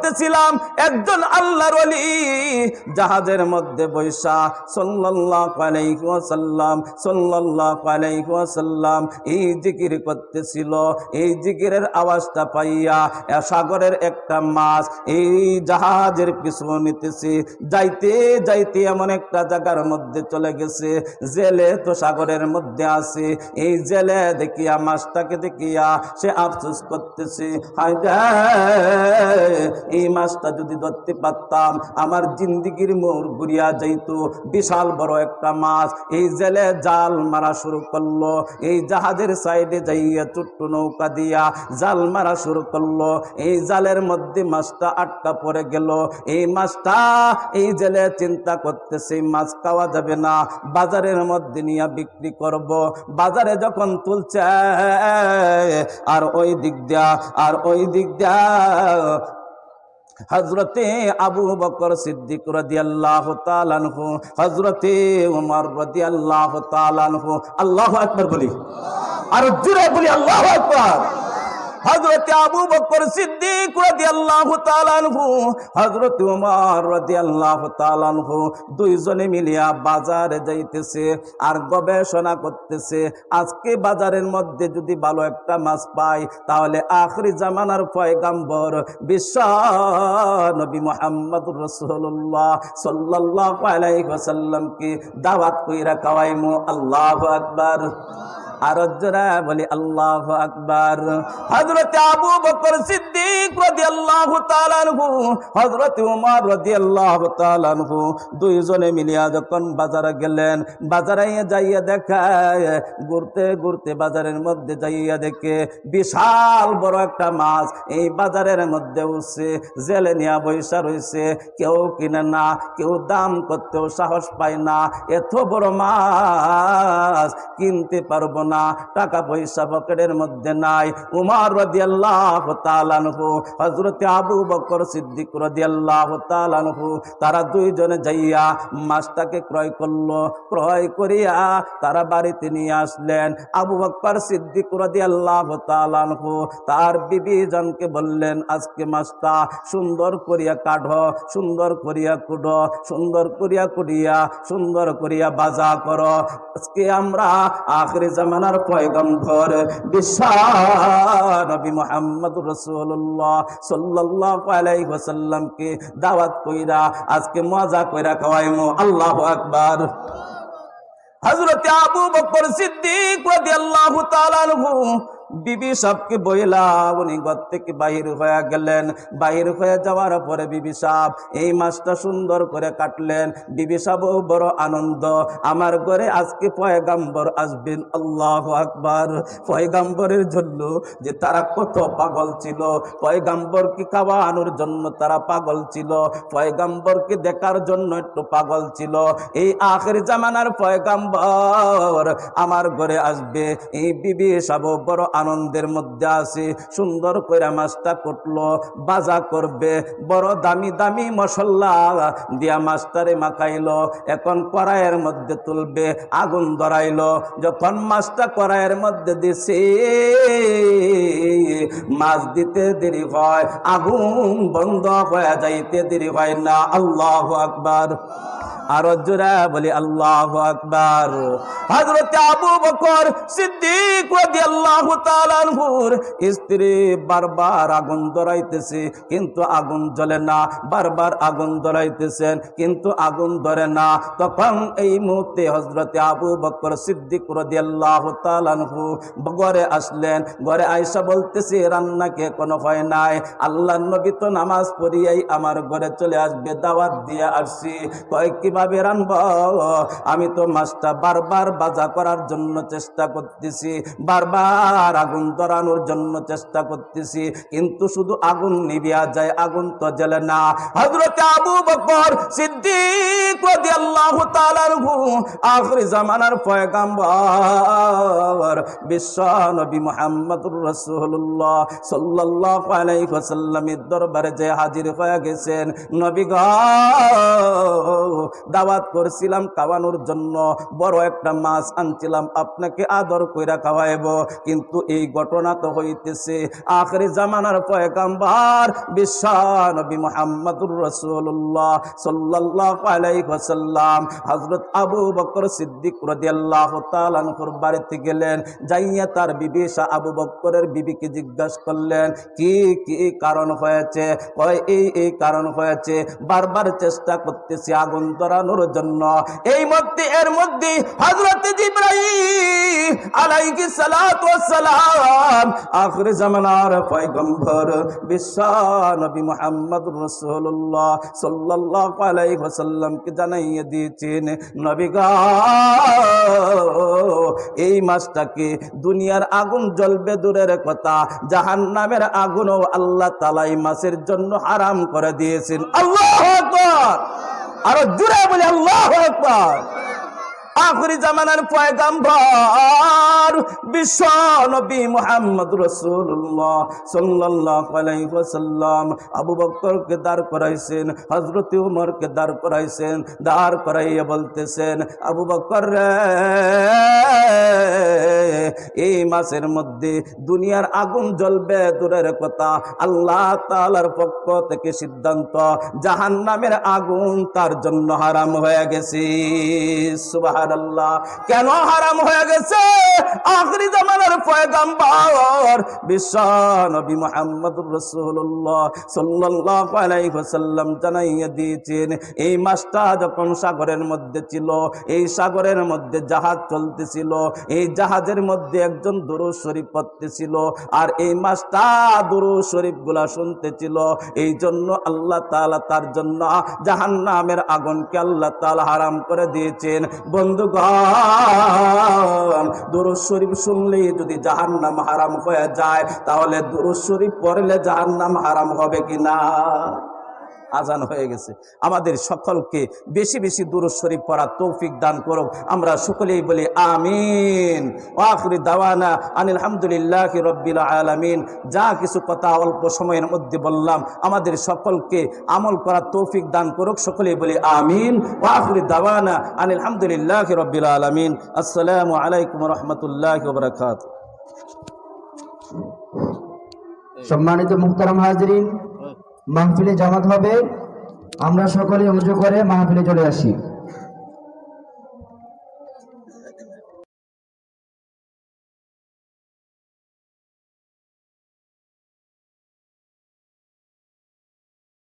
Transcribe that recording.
করতেছিলাম একজন আল্লাহর ওলি জাহাজের মধ্যে বৈশা সাল্লাল্লাহু আলাইহি ওয়াসাল্লাম সাল্লাল্লাহু আলাইহি ওয়াসাল্লাম এই জিকির করতেছিল। এই জিকিরের আওয়াজটা পাইয়া সাগরের একটা মাছ এই জাহাজের পিছু নিতেছে। যাইতে যাইতে এমন একটা জায়গার মধ্যে চলে গেছে, জেলে তো সাগরের মধ্যে আছে। এই জেলে দেখিয়া মাছটাকে দেখিয়া সে আফসোস করতেছে, হায় এই মাছটা যদি ধরতে পারতাম আমার জিন্দিগির মোড় ঘুরিয়া যাইতো। বিশাল বড় একটা মাছ। এই জেলে জাল মারা শুরু করলো। এই জাহাজের সাইডে যাইয়া ছোট্ট নৌকা দিয়া জাল মারা শুরু করলো। এই জালের মধ্যে মাছটা আটকা পড়ে গেল। এই মাছটা এই জেলে চিন্তা করতেছে মাছ খাওয়া যাবে না, বাজারের মধ্যে নিয়ে বিক্রি করব। বাজারে যখন তুলছে আর ওই দিক দিয়া হযরতে আবু বকর সিদ্দিক রাদিয়াল্লাহু তাআলা আনহু, হযরতে ওমর রাদিয়াল্লাহু তাআলা আনহু, আল্লাহু আকবার বলি, আর জোরে বলি আল্লাহু আকবার। হযরতে আবু বকর সিদ্দিক রাদিয়াল্লাহু তাআলা আনহু, হযরতে ওমর রাদিয়াল্লাহু তাআলা আনহু দুইজনে মিলিয়া বাজারে যাইতেছে আর গবেষণা করতেছে আজকে বাজারের মধ্যে যদি ভালো একটা মাছ পাই তাহলে আখিরি জামানার পয়গম্বর বিশ্ব নবী মুহাম্মদুর রাসূলুল্লাহ সাল্লাল্লাহু আলাইহি ওয়াসাল্লামকে দাওয়াত কইরা খাওয়াইমু। আল্লাহু আকবার। আর জোরে বলি আল্লাহু আকবার। হযরতে আবু বকর সিদ্দিক রাদিয়াল্লাহু তাআলা আনহু, হযরতে ওমর রাদিয়াল্লাহু তাআলা আনহু দুইজনে মিলিয়া যখন বাজারে গেলেন, বাজারে যাইয়া দেখে ঘুরতে ঘুরতে বাজারের মধ্যে যাইয়া দেখে বিশাল বড় একটা মাছ এই বাজারের মধ্যে উঠছে। জেলে নিয়া বৈশা রইছে, কেউ কিনে না, কেউ দাম করতেও সাহস পায় না। এত বড় মাছ কিনতে পারবো না, টাকা পয়সা পকেটের মধ্যে নাই। উমর রাদিয়াল্লাহু তাআলা আনহু, হযরতে আবু বকর সিদ্দিক রাদিয়াল্লাহু তাআলা আনহু তারা দুইজনে যাইয়া মাছটাকে ক্রয় করলো। ক্রয় করিয়া তারা বাড়িতে নিয়ে আসলেন। আবু বকর সিদ্দিক রাদিয়াল্লাহু তাআলা আনহু তার বিবি জানকে বললেন, আজকে মাছটা সুন্দর করিয়া কাটো, সুন্দর করিয়া কুটো, সুন্দর করিয়া কুটিয়া সুন্দর করিয়া ভাজা করো। আজকে আমরা আখিরি জামানার পয়গম্বর বিশ্ব নবী মুহাম্মদুর রাসূলুল্লাহ সাল্লাল্লাহু আলাইহি ওয়াসাল্লামকে দাওয়াত কইরা আজকে মজা কইরা খাওয়াইমু। আল্লাহু আকবার। হযরতে আবু বকর সিদ্দিক রাদিয়াল্লাহু তাআলা আনহু বিবি সাহকে বইলা উনি ঘর থেকে বাহির হয়ে গেলেন। বাহির হয়ে যাওয়ার পরে বিবি সাহ এই মাছটা সুন্দর করে কাটলেন। বিবি সাহ বড় আনন্দ, আমার ঘরে আজকে পয়গম্বর আসবেন। আল্লাহু আকবার। পয়গম্বরের জন্য যে তারা কত পাগল ছিল, পয়গম্বরকে খাওয়ানোর জন্য তারা পাগল ছিল, পয়গম্বরকে দেখার জন্য একটু পাগল ছিল। এই আখির জামানার পয়গম্বর আমার ঘরে আসবে, এই বিবি সাহ বড় আনন্দের মধ্যে আছে। সুন্দর কইরা মাছটা কুটলো, ভাজা করবে, বড় দামি দামি মশলা দিয়া মাছটারে মাখাইলো। এখন কড়াইয়ের মধ্যে তুলবে, আগুন ধরাইলো। যখন মাছটা কড়াইয়ের মধ্যে দিছে মাছ দিতে দেরি হয়, আগুন বন্ধ হয়ে যাইতে দেরি হয় না। আল্লাহু আকবার। আর জোরে বলি আল্লাহু আকবার। হযরত আবু বকর সিদ্দিক রাদিয়াল্লাহু তাআলা আনহুর স্ত্রী বারবার আগুন ধরাইতেছে কিন্তু আগুন জ্বলে না, বারবার আগুন ধরাইতেছেন কিন্তু আগুন ধরে না। তখন এই মুহূর্তে হযরত আবু বকর সিদ্দিক রাদিয়াল্লাহু তাআলা আনহু ঘরে আসলেন। ঘরে আয়েশা বলতেছে রান্না কে কোনো হয় নাই, আল্লাহর নবী তো নামাজ পড়িয়াই আমার ঘরে চলে আসবে, দাওয়াত দিয়ে আসছি। কয় কিভাবে রান্নব? আমি তো মাছটা বারবার ভাজা করার জন্য চেষ্টা করতেছি, বারবার আগুন ধরানোর জন্য চেষ্টা করতেছি কিন্তু শুধু আগুন নিভিয়া যায়, আগুন তো জ্বলে না। হযরত আবু বকর সিদ্দিক রাদিয়াল্লাহু তাআলা আনহু আখির জামানার পয়গম্বর বিশ্ব নবী মুহাম্মদুর রাসূলুল্লাহ সাল্লাল্লাহু আলাইহি ওয়াসাল্লামের দরবারে যে হাজির হয়ে গেছেন। নবী গো দাওয়াত করছিলাম খাওয়ানোর জন্য, বড় একটা মাছ আনছিলাম আপনাকে আদর কইরা খাওয়াইব, কিন্তু এই ঘটনা তো হইতেছে আখিরি জামানার পয়গম্বর বিশ্ব নবী মুহাম্মদুর রাসূলুল্লাহ সাল্লাল্লাহু আলাইহি ওয়াসাল্লাম হযরত আবু বকর সিদ্দিক রাদিয়াল্লাহু তাআলা আনহুর বাড়িতে গেলেন, যাইয়া তার বিবি আবু বকরের বিবিকে জিজ্ঞাসা করলেন কি কি কারণ হয়েছে? কয় এই কারণ হয়েছে, বারবার চেষ্টা করতেছি আগুন ধরানোর জন্য। এর মধ্যে হযরত জিবরাইল আলাইহিস সালাতু ওয়াস সালাম আখির জামানার পয়গম্বর বিশ্ব নবী মুহাম্মদুর রাসূলুল্লাহ সাল্লাল্লাহু আলাইহি ওয়াসাল্লামকে জানাইয়ে দিয়েছেন, নবী গো এই মাসটাকে দুনিয়ার আগুন জ্বলবে দূরের কথা, জাহান্নামের আগুনও আল্লাহ তাআলা এই মাসের জন্য হারাম করে দিয়েছেন। আল্লাহু আকবার, আরো জোরে বলি আল্লাহু আকবার। আখিরি জামানার পয়গম্বর বিশ্ব নবী মুহাম্মদ রাসূলুল্লাহ সাল্লাল্লাহু আলাইহি ওয়াসাল্লাম আবু বকরকে দাঁড় করাইছেন, হযরত উমরকে দাঁড় করাইছেন, দাঁড় করাইয়া বলতেছেন আবু বকর রে, এই মাসের মধ্যে দুনিয়ার আগুন জ্বলবে দূরের কথা, আল্লাহ তাআলার পক্ষ থেকে সিদ্ধান্ত জাহান্নামের আগুন তার জন্য হারাম হয়ে গেছে। সুবহানাল্লাহ। কেন হারাম হয়ে গেছে? আখিরি জামানার পয়গম্বর বিশ্ব নবী মুহাম্মদুর রাসূলুল্লাহ সাল্লাল্লাহু আলাইহি ওয়াসাল্লাম জানাইয়া দিয়েছেন, এই মাসটা যখন সাগরের মধ্যে ছিল, এই সাগরের মধ্যে জাহাজ চলতেছিল, এই জাহাজের মধ্যে একজন দুরূদ শরীফ পড়তেছিল, আর এই মাসটা দুরূদ শরীফ গুলা শুনতেছিল, এই জন্য আল্লাহ তাআলা তার জন্য জাহান্নামের আগুনকে আল্লাহ তাআলা হারাম করে দিয়েছেন। বন্ধুগণ, দুরূদ শরীফ শুনলেই যদি জাহান্নাম হারাম হয়ে যায়, তাহলে দুরূদ শরীফ পড়লে জাহান্নাম হারাম হবে কিনা? আজান হয়ে গেছে। আমাদের সকলকে বেশি বেশি দুরূদ শরীফ পড়ার তৌফিক দান করুক। আমরা সকলেই বলি আমিন। ওয়া আখিরু দাওয়ানা আনিল হামদুলিল্লাহি রাব্বিল আলামিন। যা কিছু কথা অল্প সময়ের মধ্যে বললাম, আমাদের সকলকে আমল করার তৌফিক দান করুক। সকলেই বলি আমিন। ওয়া আখিরু দাওয়ানা আনিল হামদুলিল্লাহি রাব্বিল আলামিন। আসসালামু আলাইকুম ওয়া রাহমাতুল্লাহি ওয়া বারাকাতুহু। সম্মানিত মুহতারাম হাজিরিন, মাহফিলে জামাত হবে, আমরা সকলে উজু করে মাহফিলে চলে আসি।